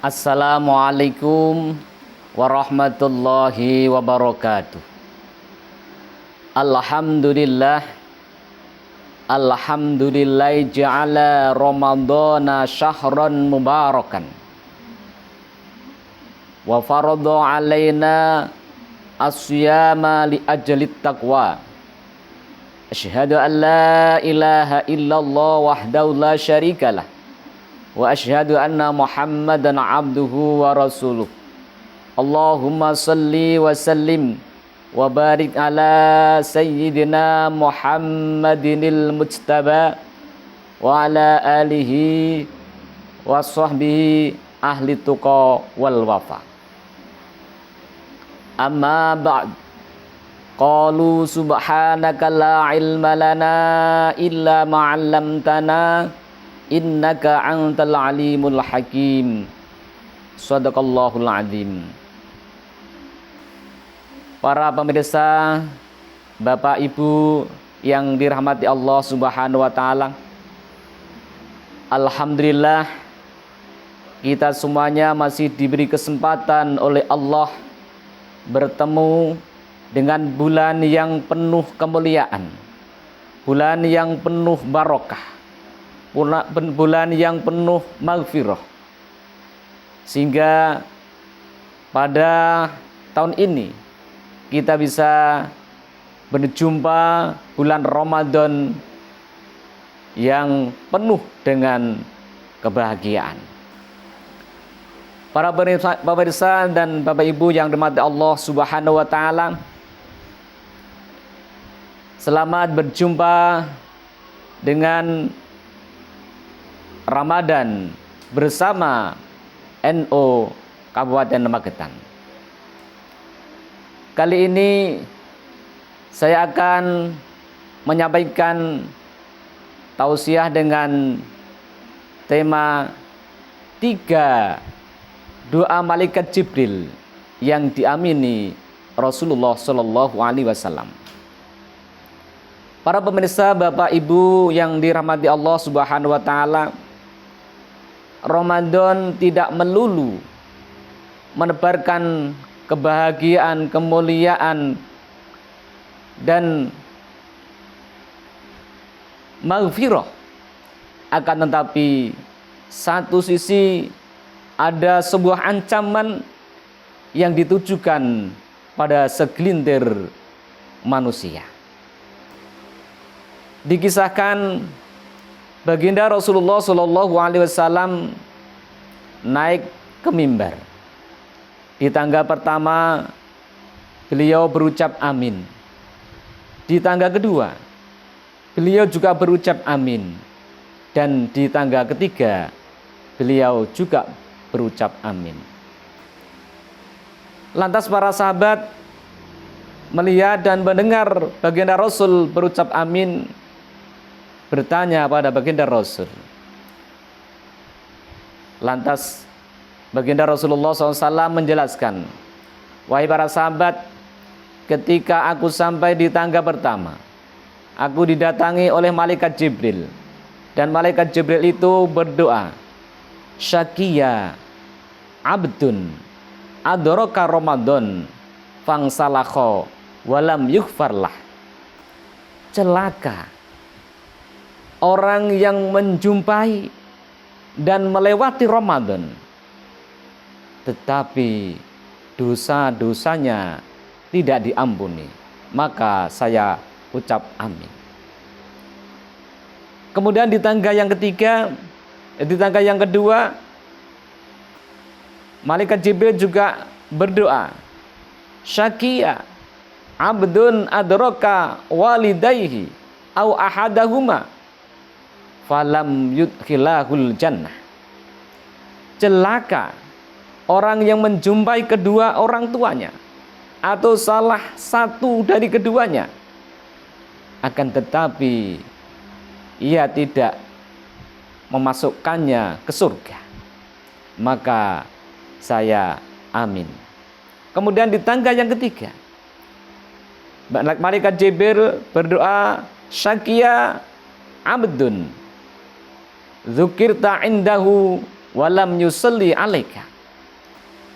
Assalamualaikum warahmatullahi wabarakatuh. Alhamdulillah ja'ala Ramadhana syahran mubarakan wa faradha alaina as-siyama li ajli taqwa. Asyhadu an la ilaha illallah wahdahu la syarikalah wa asyhadu anna Muhammadan abduhu wa rasuluh. Allahumma salli wa sallim wa barik ala sayyidina Muhammadinil mujtaba wa ala alihi wa sahbihi ahli tuqa wal wafa. Amma ba'd. Qalu subhanaka la ilma lana illa ma 'allamtana innaka antal alimul hakim. Shadaqallahul azim. Para pemirsa, Bapak Ibu yang dirahmati Allah Subhanahu wa taala. Alhamdulillah kita semuanya masih diberi kesempatan oleh Allah bertemu dengan bulan yang penuh kemuliaan, bulan yang penuh barokah, bulan yang penuh maghfirah, sehingga pada tahun ini kita bisa berjumpa bulan Ramadan yang penuh dengan kebahagiaan. Para pemirsa dan Bapak Ibu yang dirahmati Allah Subhanahu wa taala, selamat berjumpa dengan Ramadan bersama NU Kabupaten Magetan. Kali ini saya akan menyampaikan tausiah dengan tema 3 doa malaikat Jibril yang diamini Rasulullah Shallallahu Alaihi Wasallam. Para pemirsa, Bapak Ibu yang dirahmati Allah Subhanahu wa taala, Ramadan tidak melulu menebarkan kebahagiaan, kemuliaan dan maghfirah. Akan tetapi satu sisi ada sebuah ancaman yang ditujukan pada segelintir manusia. Dikisahkan baginda Rasulullah Shallallahu Alaihi Wasallam naik ke mimbar. Di tangga pertama beliau berucap amin. Di tangga kedua beliau juga berucap amin. Dan di tangga ketiga beliau juga berucap amin. Lantas para sahabat melihat dan mendengar baginda Rasul berucap amin, bertanya pada baginda Rasul. Lantas baginda Rasulullah SAW menjelaskan, wahai para sahabat, ketika aku sampai di tangga pertama, aku didatangi oleh malaikat Jibril. Dan malaikat Jibril itu berdoa, Syakiya abdun adraka Ramadan fangsalakho walam yughfarlah. Celaka orang yang menjumpai dan melewati Ramadan, tetapi dosa-dosanya tidak diampuni. Maka saya ucap amin. Kemudian di tangga yang ketiga, di tangga yang kedua, malaikat Jibril juga berdoa, Syakiya abdun adraka walidayhi au ahadahuma falam yudkhilahul jannah. Celaka orang yang menjumpai kedua orang tuanya atau salah satu dari keduanya, akan tetapi ia tidak memasukkannya ke surga. Maka saya amin. Kemudian di tangga yang ketiga, malaikat Jibril berdoa, Syakiya abdun dzukirta indahu walam yusalli alaika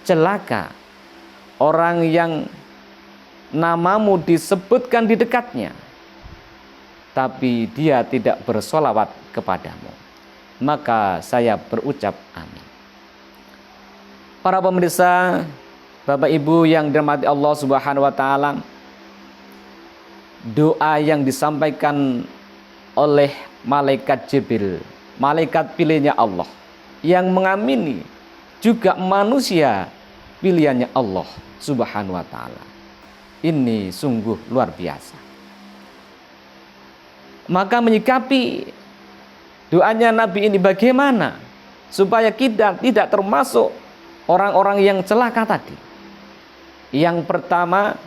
celaka orang yang namamu disebutkan di dekatnya, tapi dia tidak bersolawat kepadamu. Maka saya berucap amin. Para pemirsa, Bapak Ibu yang dirahmati Allah Subhanahu wa taala, doa yang disampaikan oleh malaikat Jibril, malaikat pilihnya Allah, yang mengamini juga manusia pilihannya Allah Subhanahu wa taala. Ini sungguh luar biasa. Maka menyikapi doanya Nabi ini bagaimana supaya kita tidak termasuk orang-orang yang celaka tadi? Yang pertama,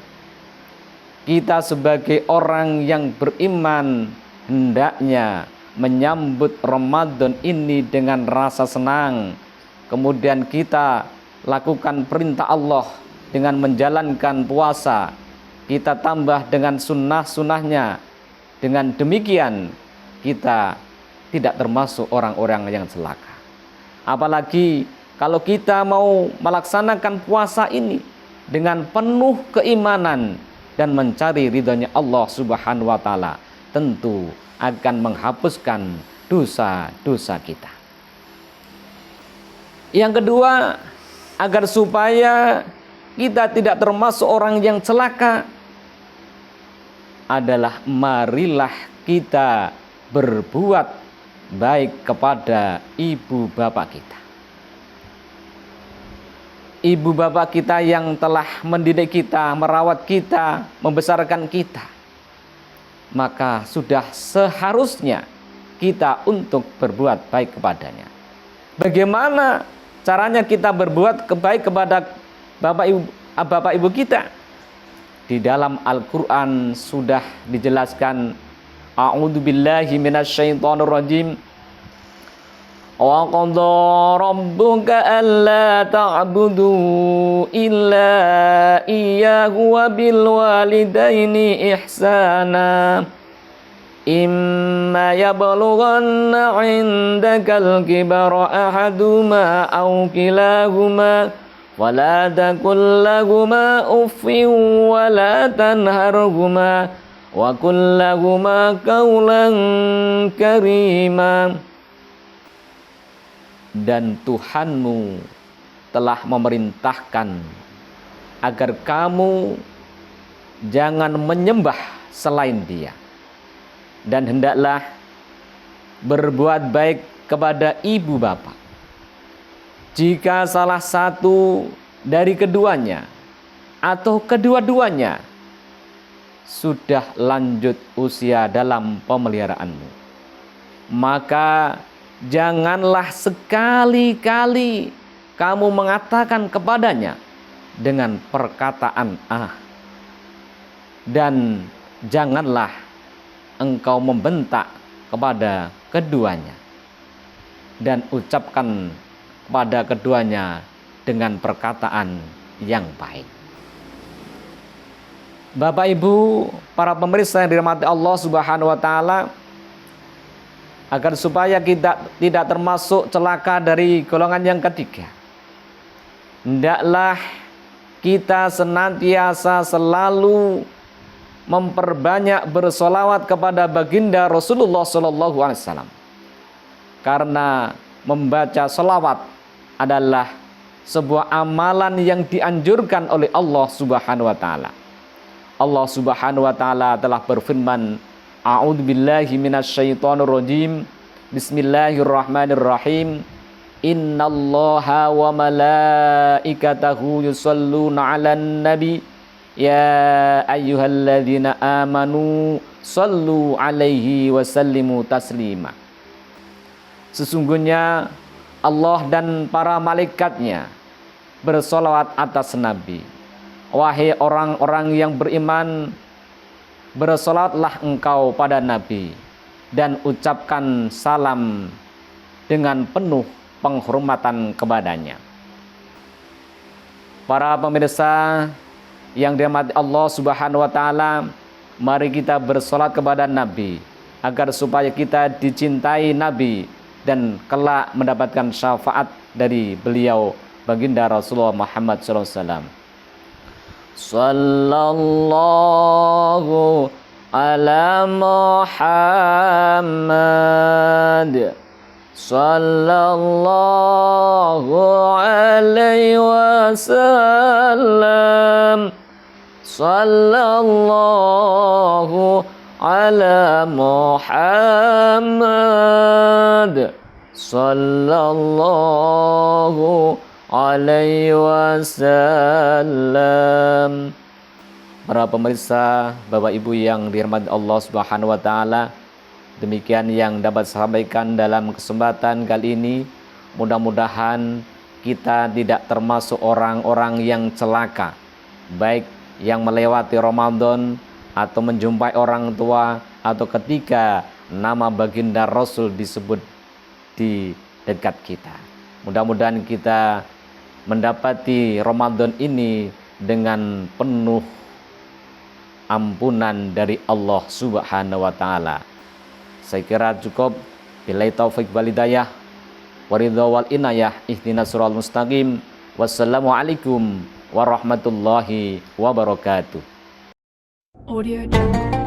kita sebagai orang yang beriman hendaknya menyambut Ramadan ini dengan rasa senang. Kemudian kita lakukan perintah Allah dengan menjalankan puasa. Kita tambah dengan sunnah-sunnahnya. Dengan demikian kita tidak termasuk orang-orang yang celaka. Apalagi kalau kita mau melaksanakan puasa ini dengan penuh keimanan dan mencari ridhonya Allah Subhanahu wa taala, tentu akan menghapuskan dosa-dosa kita. Yang kedua, agar supaya kita tidak termasuk orang yang celaka, adalah marilah kita berbuat baik kepada ibu bapak kita. Ibu bapak kita yang telah mendidik kita, merawat kita, membesarkan kita, maka sudah seharusnya kita untuk berbuat baik kepadanya. Bagaimana caranya kita berbuat baik kepada bapak ibu kita? Di dalam Al-Quran sudah dijelaskan, a'udzubillahi minasyaitonirrajim. Wa qadha rabbuka alla ta'budu illa iyyahu wa bil walidaini ihsana. Imma yablughanna 'indakal kibara ahaduhuma aw kilahuma wala taqul lahuma uffin wala tanharhuma wa qul lahuma qawlan karima. Dan Tuhanmu telah memerintahkan agar kamu jangan menyembah selain Dia, dan hendaklah berbuat baik kepada ibu bapak. Jika salah satu dari keduanya atau kedua-duanya sudah lanjut usia dalam pemeliharaanmu, maka janganlah sekali-kali kamu mengatakan kepadanya dengan perkataan dan janganlah engkau membentak kepada keduanya, dan ucapkan kepada keduanya dengan perkataan yang baik. Bapak Ibu, para pemirsa yang dirahmati Allah Subhanahu wa taala, agar supaya kita tidak termasuk celaka dari golongan yang ketiga, hendaklah kita senantiasa selalu memperbanyak bersolawat kepada baginda Rasulullah SAW. Karena membaca solawat adalah sebuah amalan yang dianjurkan oleh Allah Subhanahu wa taala. Allah Subhanahu wa taala telah berfirman, a'udzubillahi minasyaitonirrajim. Bismillahirrahmanirrahim. Innallaha wa malaikatahu yusholluna 'alan nabi ya ayyuhalladzina amanu shallu 'alaihi wa sallimu taslima. Sesungguhnya Allah dan para malaikatnya bersolawat atas Nabi. Wahai orang-orang yang beriman, bersolatlah engkau pada Nabi dan ucapkan salam dengan penuh penghormatan kepadanya. Para pemirsa yang dirahmati Allah Subhanahu wa taala, mari kita bersolat kepada Nabi agar supaya kita dicintai Nabi dan kelak mendapatkan syafaat dari beliau baginda Rasulullah Muhammad SAW. Sallallahu ala Muhammad, sallallahu alaihi wasallam, sallallahu ala Muhammad, sallallahu alaihi wasallam. Para pemirsa, Bapak Ibu yang dirahmati Allah Subhanahu wa taala, demikian yang dapat saya sampaikan dalam kesempatan kali ini. Mudah-mudahan kita tidak termasuk orang-orang yang celaka, baik yang melewati Ramadan atau menjumpai orang tua atau ketika nama baginda Rasul disebut di dekat kita. Mudah-mudahan kita mendapati Ramadan ini dengan penuh ampunan dari Allah Subhanahu wa taala. Saya kira cukup. Billahi taufik wal hidayah, waridha wal inayah, ihdinas siratal mustaqim. Wassalamualaikum warahmatullahi wabarakatuh. Audio Jungle.